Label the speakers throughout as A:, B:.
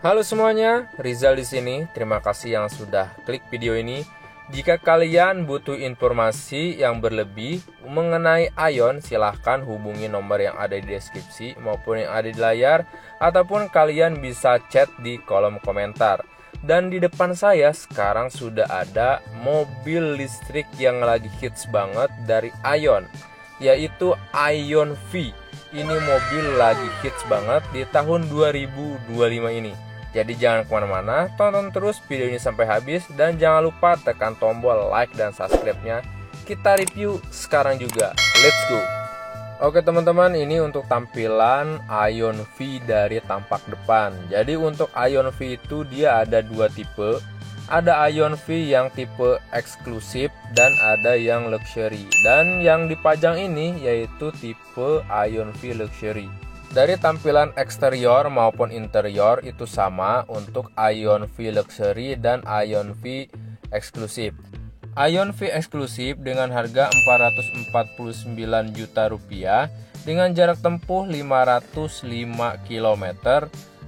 A: Halo semuanya, Rizal di sini. Terima kasih yang sudah klik video ini. Jika kalian butuh informasi yang berlebih mengenai Ion, silahkan hubungi nomor yang ada di deskripsi maupun yang ada di layar, ataupun kalian bisa chat di kolom komentar. Dan di depan saya sekarang sudah ada mobil listrik yang lagi hits banget dari Ion, yaitu Ion V. Ini mobil lagi hits banget di tahun 2025 ini. Jadi jangan kemana-mana, tonton terus video ini sampai habis. Dan jangan lupa tekan tombol like dan subscribe-nya. Kita review sekarang juga, let's go. Oke teman-teman, ini untuk tampilan Ion V dari tampak depan. Jadi untuk Ion V itu dia ada dua tipe. Ada Ion V yang tipe eksklusif dan ada yang luxury. Dan yang dipajang ini yaitu tipe Ion V luxury. Dari tampilan eksterior maupun interior itu sama untuk Ion V luxury dan Ion V eksklusif. Ion V eksklusif dengan harga Rp449 juta dengan jarak tempuh 505 km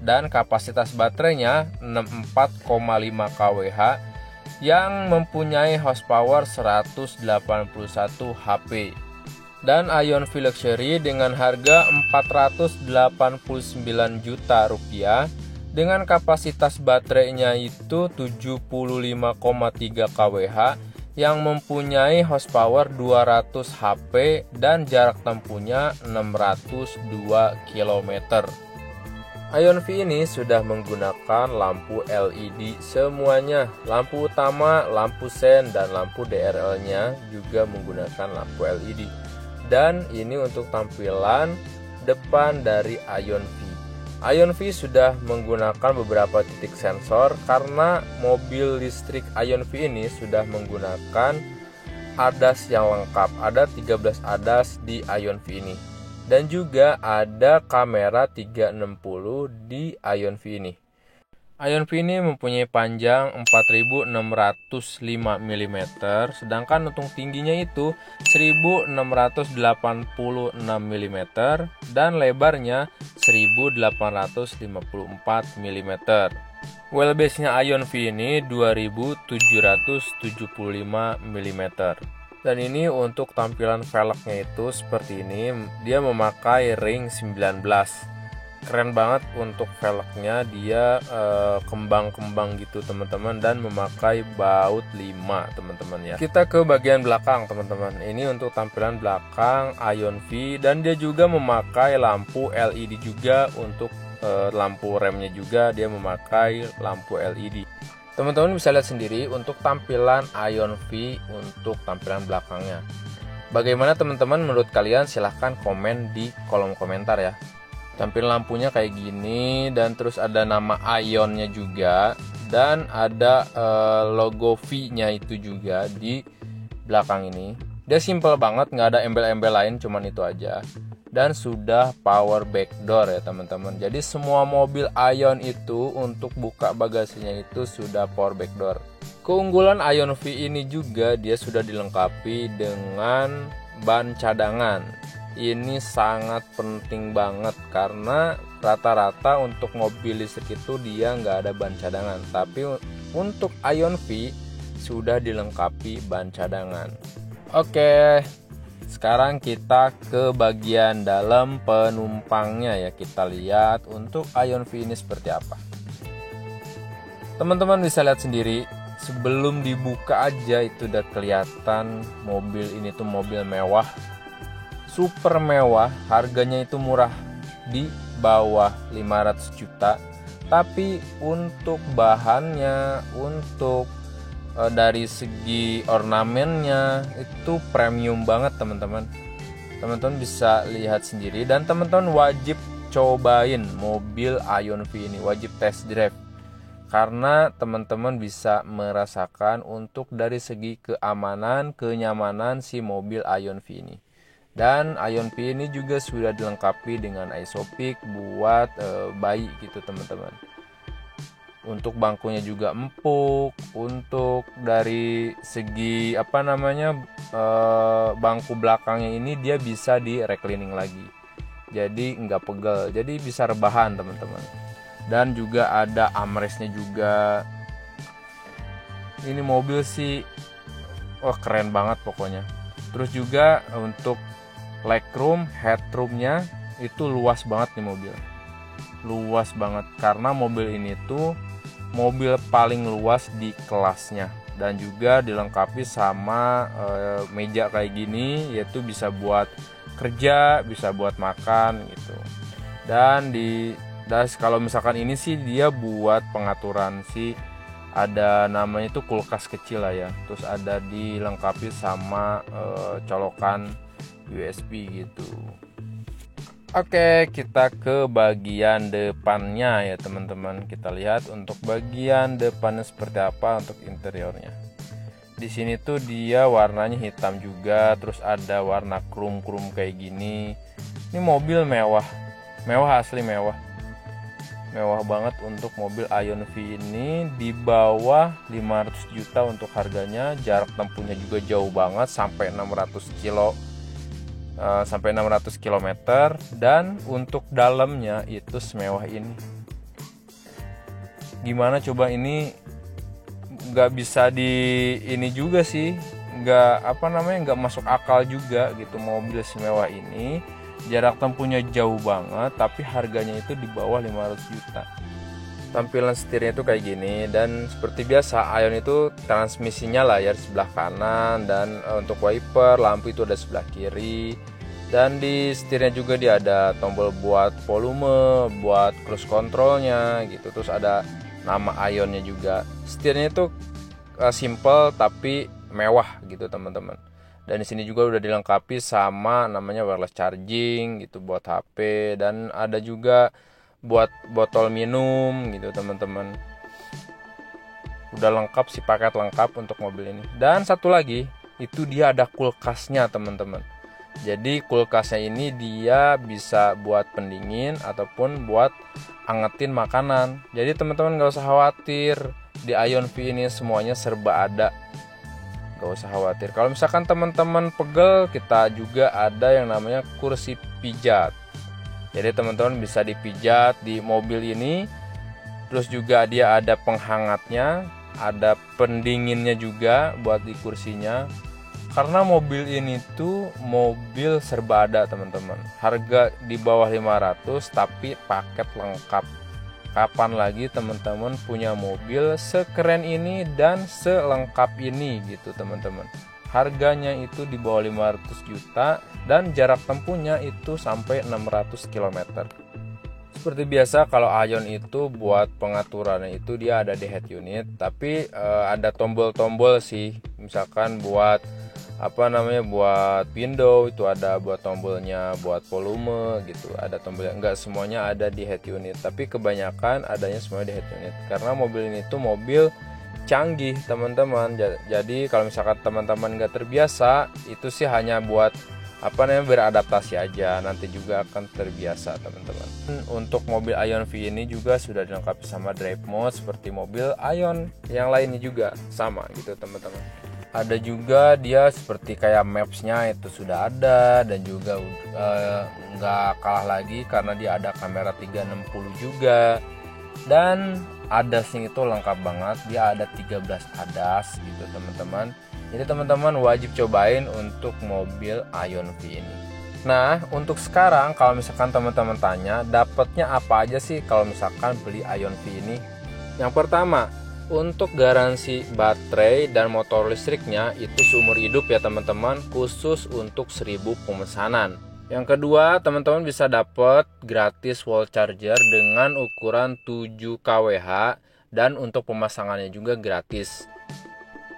A: dan kapasitas baterainya 64,5 kWh yang mempunyai horsepower 181 HP. Dan Ion V Luxury dengan harga Rp489 juta dengan kapasitas baterainya itu 75,3 kWh yang mempunyai horsepower 200 HP dan jarak tempuhnya 602 km. Ion V ini sudah menggunakan lampu LED semuanya, lampu utama, lampu sen, dan lampu DRL-nya juga menggunakan lampu LED. Dan ini untuk tampilan depan dari Ion V. Ion V sudah menggunakan beberapa titik sensor karena mobil listrik Ion V ini sudah menggunakan ADAS yang lengkap. Ada 13 ADAS di Ion V ini. Dan juga ada kamera 360 di Ion V ini. Ion V ini mempunyai panjang 4605 mm, sedangkan untuk tingginya itu 1686 mm dan lebarnya 1854 mm. Wheelbase-nya Ion V ini 2775 mm. Dan ini untuk tampilan velgnya itu seperti ini, dia memakai ring 19. Keren banget untuk velgnya, dia kembang-kembang gitu teman-teman, dan memakai baut 5 teman-teman ya. Kita ke bagian belakang teman-teman. Ini untuk tampilan belakang Ion V, dan dia juga memakai lampu LED juga. Untuk lampu remnya juga dia memakai lampu LED. Teman-teman bisa lihat sendiri untuk tampilan Ion V untuk tampilan belakangnya. Bagaimana teman-teman menurut kalian? Silahkan komen di kolom komentar ya. Tampilan lampunya kayak gini, dan terus ada nama Ionnya juga, dan ada logo V-nya itu juga di belakang ini. Dia simple banget, nggak ada embel-embel lain, cuman itu aja. Dan sudah power back door ya teman-teman. Jadi semua mobil Ion itu untuk buka bagasinya itu sudah power back door. Keunggulan Ion V ini juga dia sudah dilengkapi dengan ban cadangan. Ini sangat penting banget karena rata-rata untuk mobil listrik itu dia nggak ada ban cadangan. Tapi untuk Ion V sudah dilengkapi ban cadangan. Oke, sekarang kita ke bagian dalam penumpangnya ya. Kita lihat untuk Ion V ini seperti apa. Teman-teman bisa lihat sendiri, sebelum dibuka aja itu udah kelihatan mobil ini tuh mobil mewah, super mewah. Harganya itu murah, di bawah 500 juta. Tapi untuk bahannya, untuk dari segi ornamennya itu premium banget teman-teman. Teman-teman bisa lihat sendiri, dan teman-teman wajib cobain mobil Ion V ini, wajib test drive. Karena teman-teman bisa merasakan untuk dari segi keamanan, kenyamanan si mobil Ion V ini. Dan Ion V ini juga sudah dilengkapi dengan isopik buat bayi gitu teman-teman. Untuk bangkunya juga empuk. Untuk dari segi bangku belakangnya ini dia bisa di reclining lagi. Jadi nggak pegel, jadi bisa rebahan teman-teman. dan juga ada armrestnya juga. Ini mobil sih wah keren banget pokoknya. Terus juga untuk legroom, headroomnya itu luas banget nih mobil. Luas banget karena mobil ini tuh mobil paling luas di kelasnya, dan juga dilengkapi sama meja kayak gini, yaitu bisa buat kerja, bisa buat makan gitu. Dan kalau misalkan ini sih dia buat pengaturan sih, ada namanya itu kulkas kecil lah ya. Terus ada dilengkapi sama colokan USB gitu. Oke, kita ke bagian depannya ya teman-teman. Kita lihat untuk bagian depannya seperti apa untuk interiornya. Di sini tuh dia warnanya hitam juga, terus ada warna krum-krum kayak gini. Ini mobil mewah. Mewah, asli mewah. Mewah banget untuk mobil Ion V ini, di bawah 500 juta untuk harganya. Jarak tempuhnya juga jauh banget, sampai 600 km, dan untuk dalamnya itu semewah ini. Gimana coba, ini nggak bisa ini juga sih, nggak masuk akal juga gitu mobil semewah ini. Jarak tempuhnya jauh banget, tapi harganya itu di bawah 500 juta. Tampilan setirnya itu kayak gini, dan seperti biasa Ion itu transmisinya layar sebelah kanan, dan untuk wiper lampu itu ada sebelah kiri. Dan di setirnya juga dia ada tombol buat volume, buat cruise controlnya gitu. Terus ada nama Ionnya juga. Setirnya itu simple tapi mewah gitu teman-teman. Dan di sini juga udah dilengkapi sama namanya wireless charging gitu buat HP, dan ada juga buat botol minum gitu teman-teman. Udah lengkap sih, paket lengkap untuk mobil ini. Dan satu lagi, itu dia ada kulkasnya teman-teman. Jadi kulkasnya ini dia bisa buat pendingin ataupun buat angetin makanan. Jadi teman-teman gak usah khawatir, di Ion V ini semuanya serba ada. Gak usah khawatir. Kalau misalkan teman-teman pegel, kita juga ada yang namanya kursi pijat. Jadi teman-teman bisa dipijat di mobil ini. Terus juga dia ada penghangatnya, ada pendinginnya juga buat di kursinya. Karena mobil ini tuh mobil serba ada teman-teman. Harga di bawah 500 tapi paket lengkap. Kapan lagi teman-teman punya mobil sekeren ini dan selengkap ini gitu teman-teman. Harganya itu di bawah 500 juta dan jarak tempuhnya itu sampai 600 km. Seperti biasa kalau Ion itu buat pengaturannya itu dia ada di head unit, tapi ada tombol-tombol sih. Misalkan buat buat window itu ada buat tombolnya, buat volume gitu, ada tombolnya. Enggak semuanya ada di head unit, tapi kebanyakan adanya semuanya di head unit karena mobil ini tuh mobil canggih teman-teman. Jadi kalau misalkan teman-teman nggak terbiasa, itu sih hanya buat beradaptasi aja, nanti juga akan terbiasa teman-teman. Untuk mobil Ion V ini juga sudah dilengkapi sama drive mode seperti mobil Ion yang lainnya juga sama gitu teman-teman. Ada juga dia seperti kayak maps-nya itu sudah ada, dan juga nggak kalah lagi karena dia ada kamera 360 juga. Dan ADAS-nya itu lengkap banget, dia ada 13 ADAS gitu teman-teman. Jadi teman-teman wajib cobain untuk mobil Ion V ini. Nah untuk sekarang kalau misalkan teman-teman tanya dapatnya apa aja sih kalau misalkan beli Ion V ini. Yang pertama, untuk garansi baterai dan motor listriknya itu seumur hidup ya teman-teman, khusus untuk 1000 pemesanan. Yang kedua, teman-teman bisa dapat gratis wall charger dengan ukuran 7 kWh, dan untuk pemasangannya juga gratis.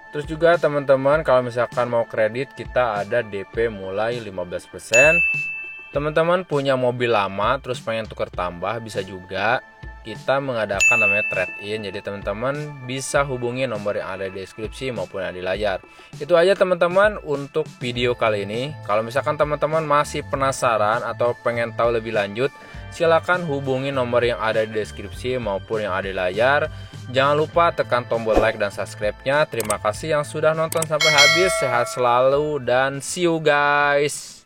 A: Terus juga teman-teman kalau misalkan mau kredit, kita ada DP mulai 15%. Teman-teman punya mobil lama terus pengen tukar tambah, bisa juga kita mengadakan namanya trade-in. Jadi teman-teman bisa hubungi nomor yang ada di deskripsi maupun yang di layar. Itu aja teman-teman untuk video kali ini. Kalau misalkan teman-teman masih penasaran atau pengen tahu lebih lanjut, silakan hubungi nomor yang ada di deskripsi maupun yang ada di layar. Jangan lupa tekan tombol like dan subscribe-nya. Terima kasih yang sudah nonton sampai habis. Sehat selalu dan see you guys.